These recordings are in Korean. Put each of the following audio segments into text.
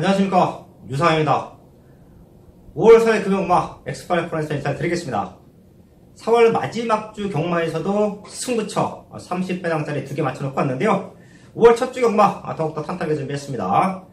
안녕하십니까, 유상입니다. 5월 4일 금요일마 엑스파일 프로레스 인사를 드리겠습니다. 4월 마지막 주 경마에서도 승부처 30배당짜리 2개 맞춰놓고 왔는데요. 5월 첫 주 경마 더욱더 탄탄하게 준비했습니다.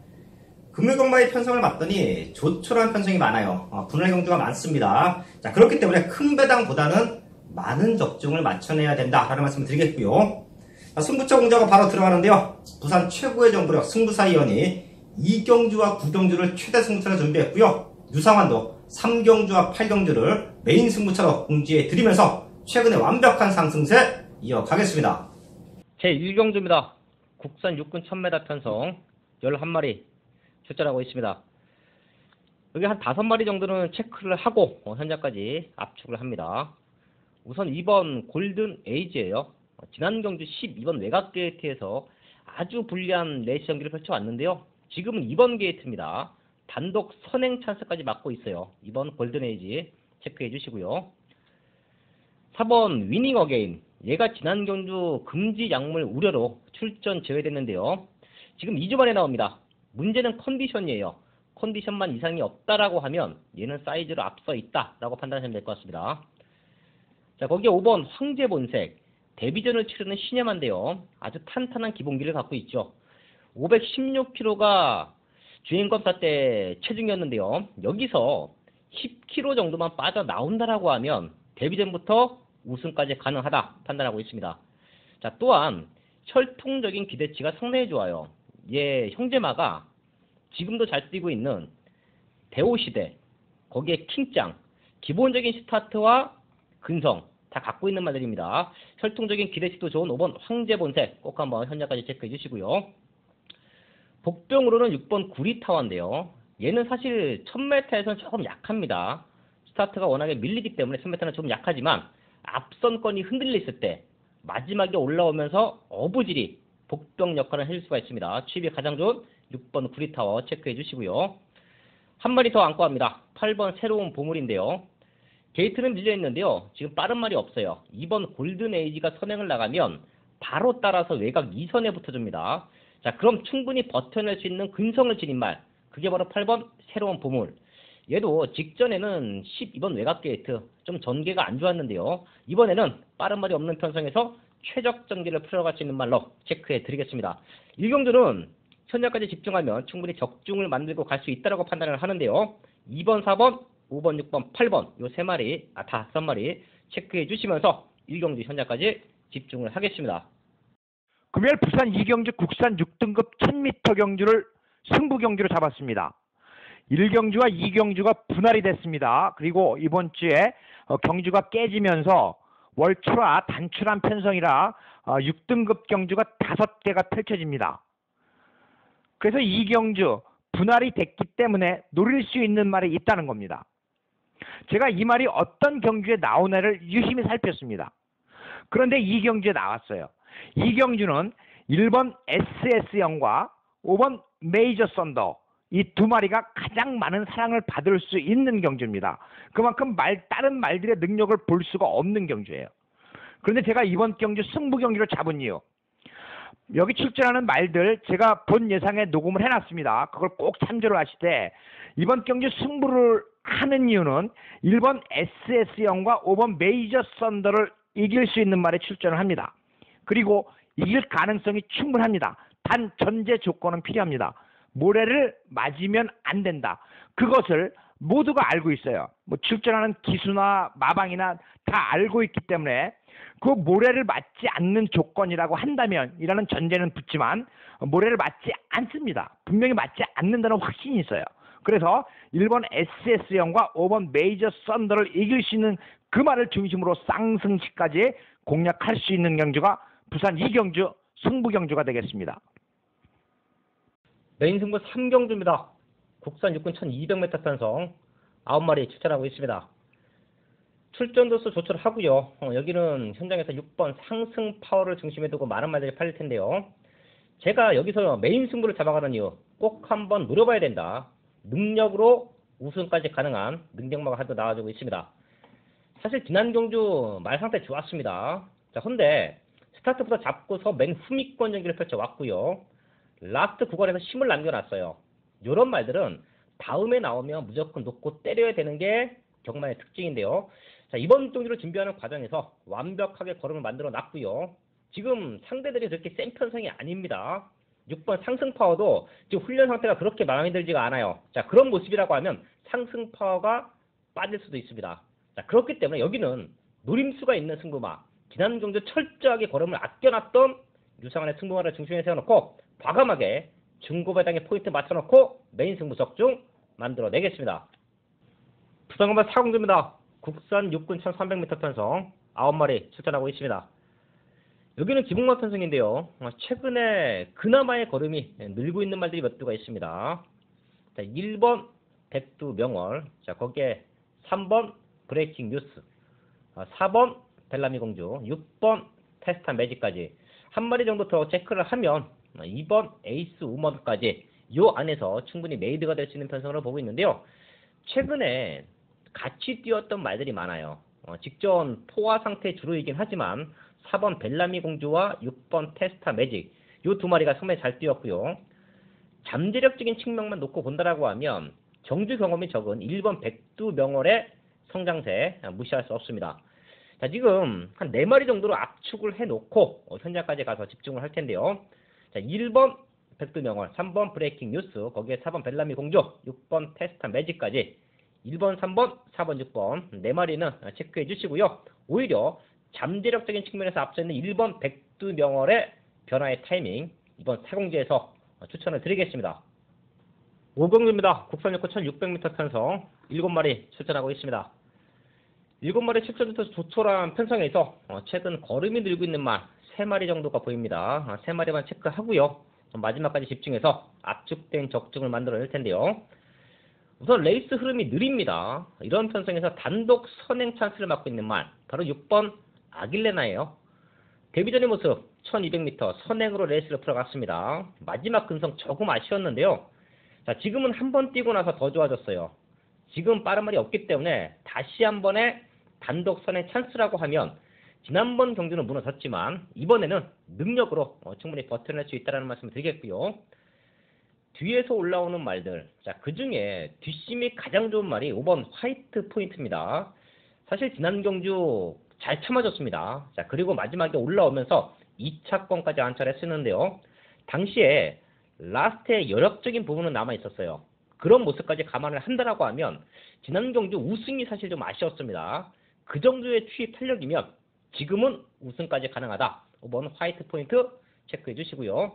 금요 경마의 편성을 봤더니 조촐한 편성이 많아요. 분할 경주가 많습니다. 자, 그렇기 때문에 큰 배당보다는 많은 적중을 맞춰내야 된다라는 말씀을 드리겠고요. 자, 승부처 공자가 바로 들어가는데요. 부산 최고의 정부력 승부사위원이 2경주와 9경주를 최대 승부처로 준비했고요. 유상환도 3경주와 8경주를 메인 승부처로 공지해 드리면서 최근에 완벽한 상승세 이어가겠습니다. 제1경주입니다. 국산 육군 1000m 편성 11마리 출전하고 있습니다. 여기 한 5마리 정도는 체크를 하고 현재까지 압축을 합니다. 우선 2번 골든 에이지예요. 지난 경주 12번 외곽 게이트에서 아주 불리한 레이스 경기를 펼쳐왔는데요. 지금은 2번 게이트입니다. 단독 선행 찬스까지 맞고 있어요. 2번 골든 에이지 체크해 주시고요. 4번 위닝 어게인, 얘가 지난 경주 금지 약물 우려로 출전 제외됐는데요. 지금 2주 만에 나옵니다. 문제는 컨디션이에요. 컨디션만 이상이 없다라고 하면 얘는 사이즈로 앞서 있다라고 판단하시면 될 것 같습니다. 자, 거기에 5번 황제본색, 데뷔전을 치르는 신예만데요. 아주 탄탄한 기본기를 갖고 있죠. 516kg가 주행검사 때 체중이었는데요. 여기서 10kg 정도만 빠져나온다라고 하면 데뷔전부터 우승까지 가능하다 판단하고 있습니다. 자, 또한 혈통적인 기대치가 상당히 좋아요. 얘 형제마가 지금도 잘 뛰고 있는 대호시대, 거기에 킹짱, 기본적인 스타트와 근성 다 갖고 있는 말들입니다. 혈통적인 기대치도 좋은 5번 황제본색 꼭 한번 현재까지 체크해 주시고요. 복병으로는 6번 구리타워인데요. 얘는 사실 1000m에서는 조금 약합니다. 스타트가 워낙에 밀리기 때문에 1000m는 좀 약하지만 앞선권이 흔들렸을 때 마지막에 올라오면서 어부질이 복병 역할을 해줄 수가 있습니다. 취입이 가장 좋은 6번 구리타워 체크해 주시고요. 한 마리 더 안고 합니다. 8번 새로운 보물인데요. 게이트는 밀려있는데요. 지금 빠른 말이 없어요. 2번 골든 에이지가 선행을 나가면 바로 따라서 외곽 2선에 붙어줍니다. 자, 그럼 충분히 버텨낼 수 있는 근성을 지닌 말, 그게 바로 8번 새로운 보물. 얘도 직전에는 12번 외곽 게이트 좀 전개가 안 좋았는데요. 이번에는 빠른 말이 없는 편성에서 최적 전개를 풀어갈 수 있는 말로 체크해 드리겠습니다. 1경주는 현재까지 집중하면 충분히 적중을 만들고 갈 수 있다고 판단을 하는데요. 2번, 4번, 5번, 6번, 8번 요 3마리, 5마리 체크해 주시면서 1경주 현재까지 집중을 하겠습니다. 금요일 부산 2경주 국산 6등급 1000m 경주를 승부 경주로 잡았습니다. 1경주와 2경주가 분할이 됐습니다. 그리고 이번 주에 경주가 깨지면서 월초라 단출한 편성이라 6등급 경주가 5개가 펼쳐집니다. 그래서 2경주 분할이 됐기 때문에 노릴 수 있는 말이 있다는 겁니다. 제가 이 말이 어떤 경주에 나오나를 유심히 살폈습니다. 그런데 2경주에 나왔어요. 2경주는 1번 SS형과 5번 메이저 썬더, 이 2마리가 가장 많은 사랑을 받을 수 있는 경주입니다. 그만큼 다른 말들의 능력을 볼 수가 없는 경주예요. 그런데 제가 이번 경주 승부 경기로 잡은 이유, 여기 출전하는 말들 제가 본 예상에 녹음을 해놨습니다. 그걸 꼭 참조를 하시되, 이번 경주 승부를 하는 이유는 1번 SS형과 5번 메이저 썬더를 이길 수 있는 말에 출전을 합니다. 그리고 이길 가능성이 충분합니다. 단 전제 조건은 필요합니다. 모래를 맞으면 안 된다. 그것을 모두가 알고 있어요. 뭐 출전하는 기수나 마방이나 다 알고 있기 때문에 그 모래를 맞지 않는 조건이라고 한다면 이라는 전제는 붙지만 모래를 맞지 않습니다. 분명히 맞지 않는다는 확신이 있어요. 그래서 1번 SS형과 5번 메이저 썬더를 이길 수 있는 그 말을 중심으로 쌍승시까지 공략할 수 있는 경주가 부산 2경주 승부 경주가 되겠습니다. 메인 승부 3경주입니다. 국산 육군 1200m 편성 9마리 출전하고 있습니다. 출전도수 조절하고요. 여기는 현장에서 6번 상승 파워를 중심에 두고 많은 말들이 팔릴 텐데요. 제가 여기서 메인 승부를 잡아가는 이유, 꼭 한번 노려봐야 된다. 능력으로 우승까지 가능한 능력마가 하나 나와주고 있습니다. 사실 지난 경주 말 상태 좋았습니다. 자, 근데 스타트부터 잡고서 맨 후미권 경기를 펼쳐왔고요. 라스트 구간에서 힘을 남겨놨어요. 이런 말들은 다음에 나오면 무조건 놓고 때려야 되는 게 경마의 특징인데요. 자, 이번 경기를 준비하는 과정에서 완벽하게 걸음을 만들어 놨고요. 지금 상대들이 그렇게 센 편성이 아닙니다. 6번 상승 파워도 지금 훈련 상태가 그렇게 마음에 들지가 않아요. 자, 그런 모습이라고 하면 상승 파워가 빠질 수도 있습니다. 자, 그렇기 때문에 여기는 노림수가 있는 승부마, 지난 경주 철저하게 걸음을 아껴놨던 유상한의 승부마를 중심에 세워놓고 과감하게 중고배당의 포인트 맞춰놓고 메인 승부 적중 만들어내겠습니다. 부산검마 4공주입니다. 국산 6군 1300m 편성 9마리 출전하고 있습니다. 여기는 기복마 편성인데요. 최근에 그나마의 걸음이 늘고 있는 말들이 몇 두가 있습니다. 자, 1번 백두 명월, 자, 거기에 3번 브레이킹 뉴스, 4번 벨라미 공주, 6번 테스타 매직까지 한 마리 정도 더 체크를 하면 2번 에이스 우먼까지 이 안에서 충분히 메이드가 될 수 있는 편성으로 보고 있는데요. 최근에 같이 뛰었던 말들이 많아요. 직전 포화 상태 주로이긴 하지만 4번 벨라미 공주와 6번 테스타 매직 이 두 마리가 상당히 잘 뛰었고요. 잠재력적인 측면만 놓고 본다라고 하면 경주 경험이 적은 1번 백두 명월의 성장세 무시할 수 없습니다. 자, 지금 한 4마리 정도로 압축을 해놓고 현장까지 가서 집중을 할 텐데요. 자, 1번 백두 명월, 3번 브레이킹 뉴스, 거기에 4번 벨라미 공주, 6번 테스타 매직까지 1번, 3번, 4번, 6번 4마리는 체크해 주시고요. 오히려 잠재력적인 측면에서 앞서 있는 1번 백두 명월의 변화의 타이밍 이번 사공지에서 추천을 드리겠습니다. 5경주입니다. 국산 6구 1600m 편성 7마리 출전하고 있습니다. 7마리 출전부터 조촐한 편성에서 최근 걸음이 늘고 있는 말 3마리 정도가 보입니다. 3마리만 체크하고요. 마지막까지 집중해서 압축된 적중을 만들어낼 텐데요. 우선 레이스 흐름이 느립니다. 이런 편성에서 단독 선행 찬스를 맡고 있는 말 바로 6번 아길레나예요. 데뷔 전의 모습 1200m 선행으로 레이스를 풀어갔습니다. 마지막 근성 조금 아쉬웠는데요. 자, 지금은 한 번 뛰고 나서 더 좋아졌어요. 지금 빠른 말이 없기 때문에 다시 한 번의 단독 선행 찬스라고 하면 지난번 경주는 무너졌지만 이번에는 능력으로 충분히 버텨낼 수 있다는 말씀을 드리겠고요. 뒤에서 올라오는 말들, 자, 그 중에 뒷심이 가장 좋은 말이 5번 화이트 포인트입니다. 사실 지난 경주 잘 참아줬습니다. 자, 그리고 마지막에 올라오면서 2차권까지 안착했었는데요. 당시에 라스트의 여력적인 부분은 남아 있었어요. 그런 모습까지 감안을 한다라고 하면 지난 경주 우승이 사실 좀 아쉬웠습니다. 그 정도의 추입 탄력이면 지금은 우승까지 가능하다. 5번 화이트 포인트 체크해 주시고요.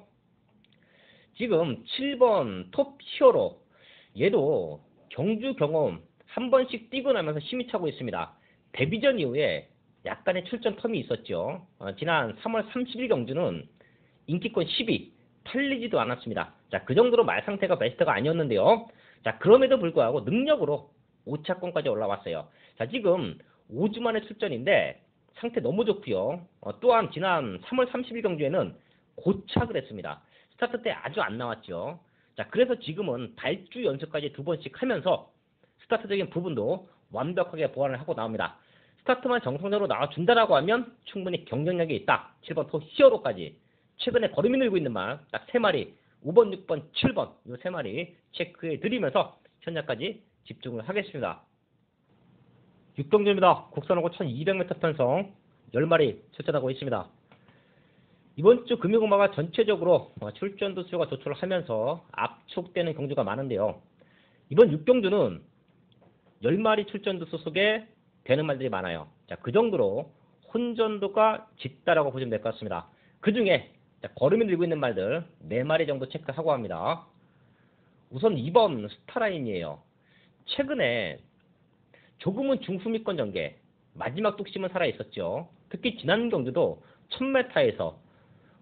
지금 7번 톱 히어로 얘도 경주 경험 한 번씩 뛰고 나면서 힘이 차고 있습니다. 데뷔전 이후에 약간의 출전 텀이 있었죠. 지난 3월 30일 경주는 인기권 10위 팔리지도 않았습니다. 자, 그 정도로 말 상태가 베스트가 아니었는데요. 자, 그럼에도 불구하고 능력으로 5차권까지 올라왔어요. 자, 지금 5주 만의 출전인데 상태 너무 좋고요. 또한 지난 3월 30일 경주에는 고착을 했습니다. 스타트 때 아주 안 나왔죠. 자, 그래서 지금은 발주 연습까지 2번씩 하면서 스타트적인 부분도 완벽하게 보완을 하고 나옵니다. 스타트만 정상적으로 나와준다라고 하면 충분히 경쟁력이 있다. 7번 톱 히어로까지 최근에 걸음이 늘고 있는 말 딱 3마리 5번, 6번, 7번 이 3마리 체크해 드리면서 현장까지 집중을 하겠습니다. 6경주입니다. 국산호고 1200m 편성 10마리 출전하고 있습니다. 이번 주 금요공마가 전체적으로 출전도 수가 조촐을 하면서 압축되는 경주가 많은데요. 이번 6경주는 10마리 출전도 수 속에 되는 말들이 많아요. 자, 그 정도로 혼전도가 짙다라고 보시면 될 것 같습니다. 그 중에 걸음이 늘고 있는 말들 4마리 정도 체크하고 합니다. 우선 2번 스타라인이에요. 최근에 조금은 중후미권 전개, 마지막 뚝심은 살아있었죠. 특히 지난 경주도 1000m에서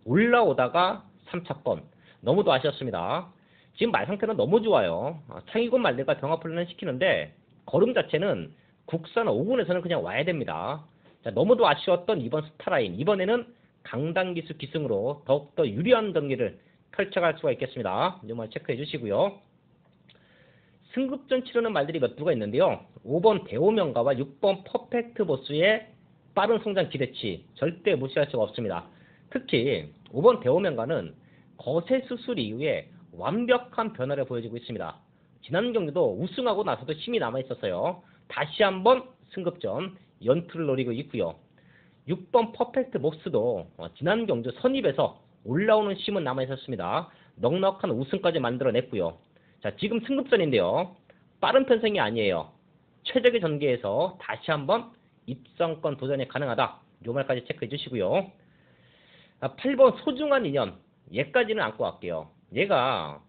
올라오다가 3차권, 너무도 아쉬웠습니다. 지금 말 상태는 너무 좋아요. 창의권 말들과 병합훈련을 시키는데 걸음 자체는 국산 5군에서는 그냥 와야 됩니다. 자, 너무도 아쉬웠던 2번 스타라인, 이번에는 강당기수 기승으로 더욱더 유리한 경기를 펼쳐갈 수가 있겠습니다. 이 말 체크해 주시고요. 승급전 치르는 말들이 몇 두가 있는데요. 5번 대오명가와 6번 퍼펙트 보스의 빠른 성장 기대치 절대 무시할 수가 없습니다. 특히 5번 대오명가는 거세 수술 이후에 완벽한 변화를 보여주고 있습니다. 지난 경기도 우승하고 나서도 힘이 남아있었어요. 다시 한번 승급전 연투를 노리고 있고요. 6번 퍼펙트 목스도 지난 경주 선입에서 올라오는 힘은 남아있었습니다. 넉넉한 우승까지 만들어냈고요. 자, 지금 승급전인데요. 빠른 편성이 아니에요. 최적의 전개에서 다시 한번 입성권 도전이 가능하다. 요 말까지 체크해 주시고요. 8번 소중한 인연. 얘까지는 안고 갈게요. 얘가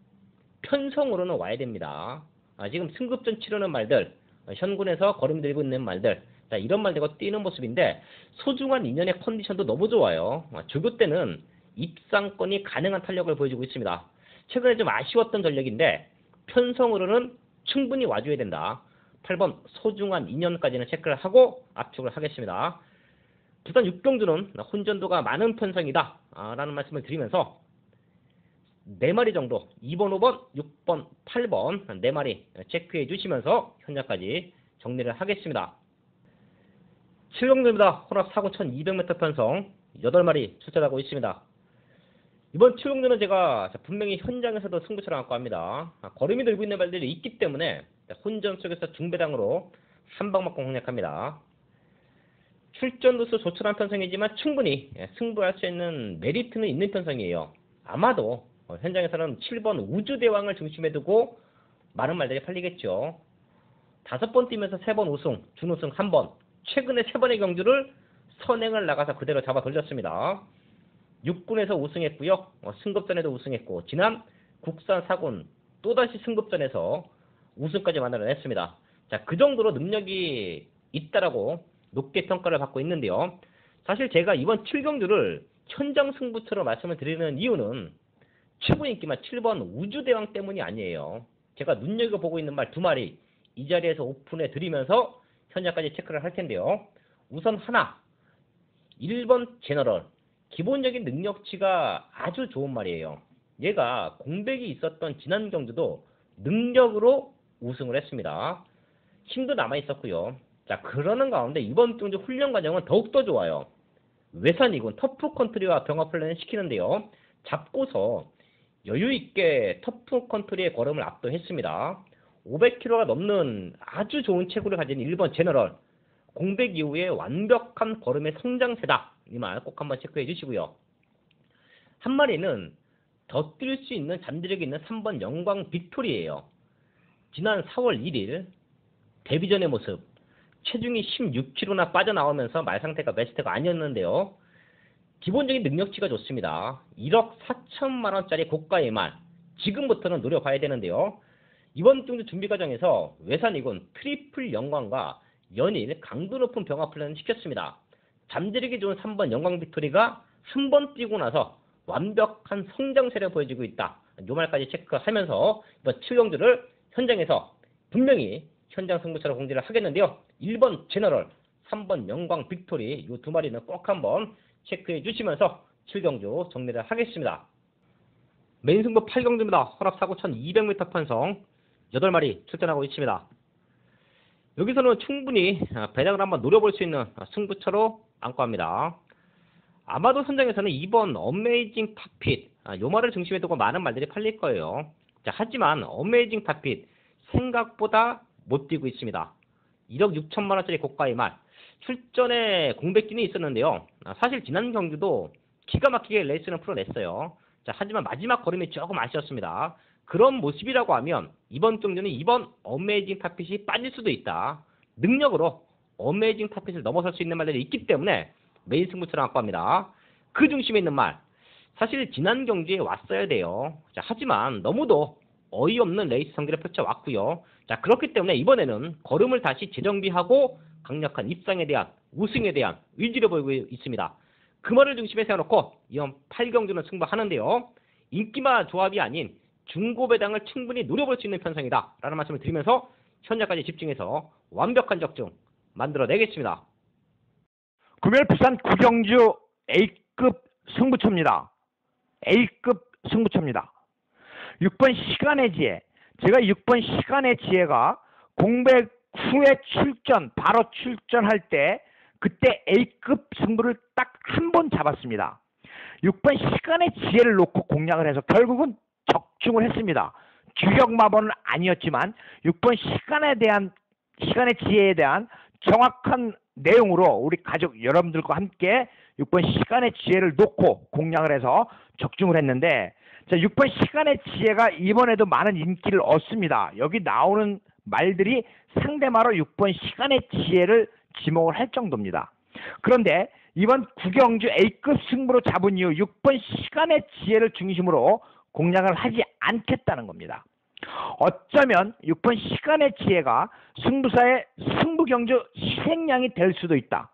편성으로는 와야 됩니다. 지금 승급전 치르는 말들, 현군에서 걸음 들고 있는 말들, 자, 이런 말들과 뛰는 모습인데 소중한 인연의 컨디션도 너무 좋아요. 조교 때는 입상권이 가능한 탄력을 보여주고 있습니다. 최근에 좀 아쉬웠던 전력인데 편성으로는 충분히 와줘야 된다. 8번 소중한 인연까지는 체크를 하고 압축을 하겠습니다. 부산 육경주는 혼전도가 많은 편성이다 라는 말씀을 드리면서 4마리 정도 2번, 5번, 6번, 8번 4마리 체크해 주시면서 현장까지 정리를 하겠습니다. 7경주입니다. 혼합 4,200m 편성 8마리 출전하고 있습니다. 이번 7경주는 제가 분명히 현장에서도 승부처를 안고 합니다. 걸음이 들고 있는 말들이 있기 때문에 혼전 속에서 중배당으로 한 방 맞고 공략합니다. 출전 루수 조촐한 편성이지만 충분히 승부할 수 있는 메리트는 있는 편성이에요. 아마도 현장에서는 7번 우주대왕을 중심에 두고 많은 말들이 팔리겠죠. 5번 뛰면서 3번 우승, 준우승 1번, 최근에 3번의 경주를 선행을 나가서 그대로 잡아 돌렸습니다. 6군에서 우승했고요. 승급전에도 우승했고 지난 국산 4군 또다시 승급전에서 우승까지 만들어냈습니다. 자, 그 정도로 능력이 있다라고 높게 평가를 받고 있는데요. 사실 제가 이번 7경주를 현장 승부처로 말씀을 드리는 이유는 최고 인기만 7번 우주대왕 때문이 아니에요. 제가 눈여겨보고 있는 말 2마리 이 자리에서 오픈해 드리면서 현장까지 체크를 할 텐데요. 우선 하나, 1번 제너럴. 기본적인 능력치가 아주 좋은 말이에요. 얘가 공백이 있었던 지난 경주도 능력으로 우승을 했습니다. 힘도 남아있었고요. 자, 그러는 가운데 이번 경주 훈련 과정은 더욱더 좋아요. 외산이군 터프 컨트리와 병합 훈련을 시키는데요. 잡고서 여유있게 터프 컨트리의 걸음을 압도했습니다. 500kg가 넘는 아주 좋은 체구를 가진 1번 제너럴. 공백 이후에 완벽한 걸음의 성장세다. 이 말 꼭 한번 체크해 주시고요. 한 마리는 더 뛸 수 있는 잠재력이 있는 3번 영광 빅토리예요. 지난 4월 1일 데뷔전의 모습. 체중이 16kg나 빠져나오면서 말 상태가 베스트가 아니었는데요. 기본적인 능력치가 좋습니다. 1억 4천만 원짜리 고가의 말. 지금부터는 노려봐야 되는데요. 이번 경주 준비 과정에서 외산이군 트리플 영광과 연일 강도 높은 병합 훈련을 시켰습니다. 잠재력이 좋은 3번 영광 빅토리가 한 번 뛰고 나서 완벽한 성장세를 보여주고 있다. 요 말까지 체크하면서 이번 7경주를 현장에서 분명히 현장 승부처로 공지를 하겠는데요. 1번 제너럴, 3번 영광 빅토리 이 2마리는 꼭 한번 체크해 주시면서 7경주 정리를 하겠습니다. 메인 승부 8경주입니다. 혼합 4,200m 편성 8마리 출전하고 있습니다. 여기서는 충분히 배당을 한번 노려볼 수 있는 승부처로 안고 합니다. 아마도 선장에서는 2번 어메이징 탑핏 요 말을 중심에 두고 많은 말들이 팔릴 거예요. 자, 하지만 어메이징 탑핏 생각보다 못 뛰고 있습니다. 1억 6천만 원짜리 고가의 말. 출전에 공백기는 있었는데요. 사실 지난 경주도 기가 막히게 레이스는 풀어냈어요. 자, 하지만 마지막 걸음이 조금 아쉬웠습니다. 그런 모습이라고 하면 이번 경주는 2번 어메이징 탑핏이 빠질 수도 있다. 능력으로 어메이징 탑핏을 넘어설 수 있는 말들이 있기 때문에 메인 승부처럼 안고 합니다. 그 중심에 있는 말. 사실 지난 경주에 왔어야 돼요. 자, 하지만 너무도 어이없는 레이스 성기를 펼쳐왔고요. 자, 그렇기 때문에 이번에는 걸음을 다시 재정비하고 강력한 입상에 대한 우승에 대한 의지를 보이고 있습니다. 그 말을 중심에 세워놓고 이번 8경주는 승부하는데요. 인기마 조합이 아닌 중고배당을 충분히 노려볼 수 있는 편성이다 라는 말씀을 드리면서 현장까지 집중해서 완벽한 적중 만들어내겠습니다. 금요일 부산 구경주 A급 승부처입니다. A급 승부처입니다. 6번 시간의 지혜. 제가 6번 시간의 지혜가 공백 후에 바로 출전할 때 그때 A급 승부를 딱 한 번 잡았습니다. 6번 시간의 지혜를 놓고 공략을 해서 결국은 적중을 했습니다. 주력 마번은 아니었지만 6번 시간의 지혜에 대한 정확한 내용으로 우리 가족 여러분들과 함께 6번 시간의 지혜를 놓고 공략을 해서 적중을 했는데, 자, 6번 시간의 지혜가 이번에도 많은 인기를 얻습니다. 여기 나오는 말들이 상대마로 6번 시간의 지혜를 지목을 할 정도입니다. 그런데 이번 구경주 A급 승부로 잡은 이후 6번 시간의 지혜를 중심으로 공략을 하지 않겠다는 겁니다. 어쩌면 6번 시간의 지혜가 승부사의 승부경주 희생양이 될 수도 있다.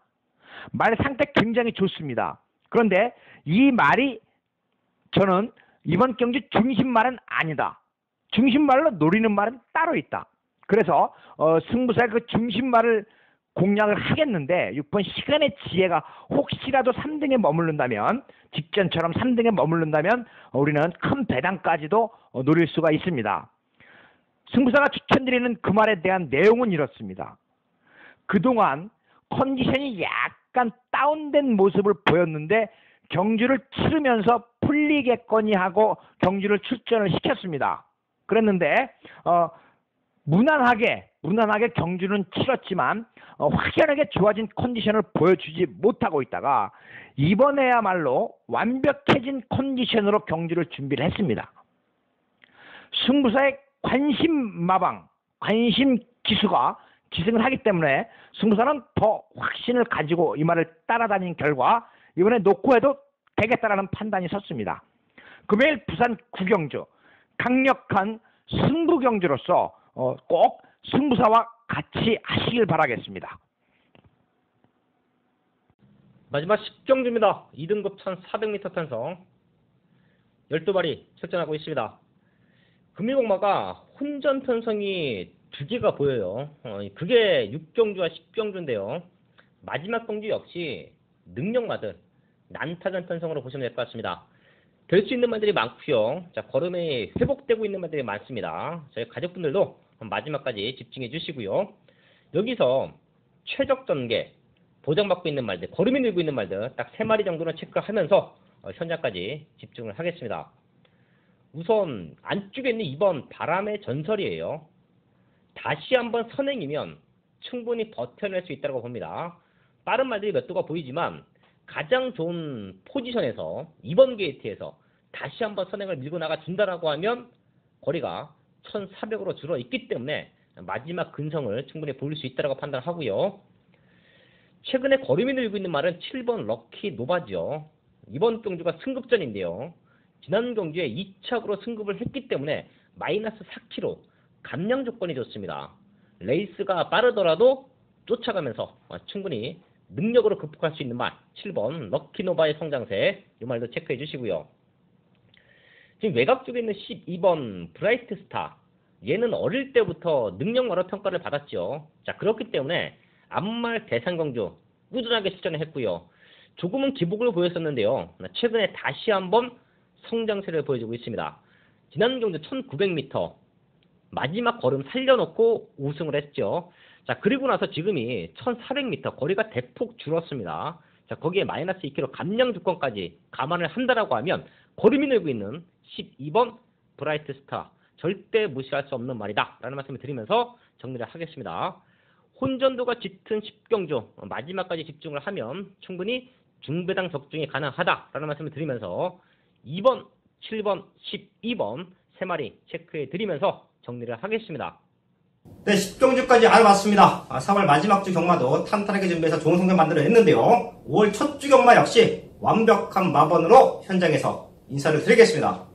말 상태 굉장히 좋습니다. 그런데 이 말이 저는 이번 경주 중심말은 아니다. 중심말로 노리는 말은 따로 있다. 그래서 승부사의 그 중심말을 공략을 하겠는데 6번 시간의 지혜가 혹시라도 3등에 머무른다면, 직전처럼 3등에 머무른다면 우리는 큰 배당까지도 노릴 수가 있습니다. 승부사가 추천드리는 그 말에 대한 내용은 이렇습니다. 그동안 컨디션이 약간 다운된 모습을 보였는데 경주를 치르면서 풀리겠거니 하고 경주를 출전을 시켰습니다. 그랬는데 무난하게 경주는 치렀지만 확연하게 좋아진 컨디션을 보여주지 못하고 있다가 이번에야말로 완벽해진 컨디션으로 경주를 준비를 했습니다. 승부사의 관심 기수가 기승을 하기 때문에 승부사는 더 확신을 가지고 이 말을 따라다닌 결과 이번에 놓고 해도 되겠다라는 판단이 섰습니다. 금요일 부산 구경주, 강력한 승부경주로서 꼭 승부사와 같이 하시길 바라겠습니다. 마지막 10경주입니다. 2등급 1400m 편성 12마리 출전하고 있습니다. 금일공마가 혼전 편성이 2개가 보여요. 그게 6경주와 10경주인데요. 마지막 경주 역시 능력마들 난타전 편성으로 보시면 될 것 같습니다. 될 수 있는 말들이 많고요. 자, 걸음이 회복되고 있는 말들이 많습니다. 저희 가족분들도 마지막까지 집중해 주시고요. 여기서 최적 전개, 보장받고 있는 말들, 걸음이 늘고 있는 말들 딱 3마리 정도는 체크하면서 현장까지 집중을 하겠습니다. 우선 안쪽에 있는 2번 바람의 전설이에요. 다시 한번 선행이면 충분히 버텨낼 수 있다고 봅니다. 빠른 말들이 몇 도가 보이지만 가장 좋은 포지션에서 2번 게이트에서 다시 한번 선행을 밀고 나가준다라고 하면 거리가 1400으로 줄어 있기 때문에 마지막 근성을 충분히 보일 수 있다고 판단하고요. 최근에 걸음이 늘고 있는 말은 7번 럭키 노바죠. 이번 경주가 승급전인데요. 지난 경주에 2착으로 승급을 했기 때문에 마이너스 4kg 감량 조건이 좋습니다. 레이스가 빠르더라도 쫓아가면서 충분히 능력으로 극복할 수 있는 말 7번 럭키노바의 성장세, 이 말도 체크해 주시고요. 지금 외곽 쪽에 있는 12번 브라이트 스타, 얘는 어릴 때부터 능력마로 평가를 받았죠. 자, 그렇기 때문에 앞말 대상경주 꾸준하게 출전을 했고요. 조금은 기복을 보였었는데요. 최근에 다시 한번 성장세를 보여주고 있습니다. 지난 경주 1900m 마지막 걸음 살려놓고 우승을 했죠. 자, 그리고 나서 지금이 1400m 거리가 대폭 줄었습니다. 자, 거기에 마이너스 2kg 감량 조건까지 감안을 한다라고 하면 걸음이 늘고 있는 12번 브라이트 스타 절대 무시할 수 없는 말이다 라는 말씀을 드리면서 정리를 하겠습니다. 혼전도가 짙은 10경주 마지막까지 집중을 하면 충분히 중배당 적중이 가능하다라는 말씀을 드리면서 2번, 7번, 12번 3마리 체크해 드리면서 정리를 하겠습니다. 네, 10경주까지 알아봤습니다. 3월 마지막 주 경마도 탄탄하게 준비해서 좋은 성적 만들어냈는데요. 5월 첫 주 경마 역시 완벽한 마번으로 현장에서 인사를 드리겠습니다.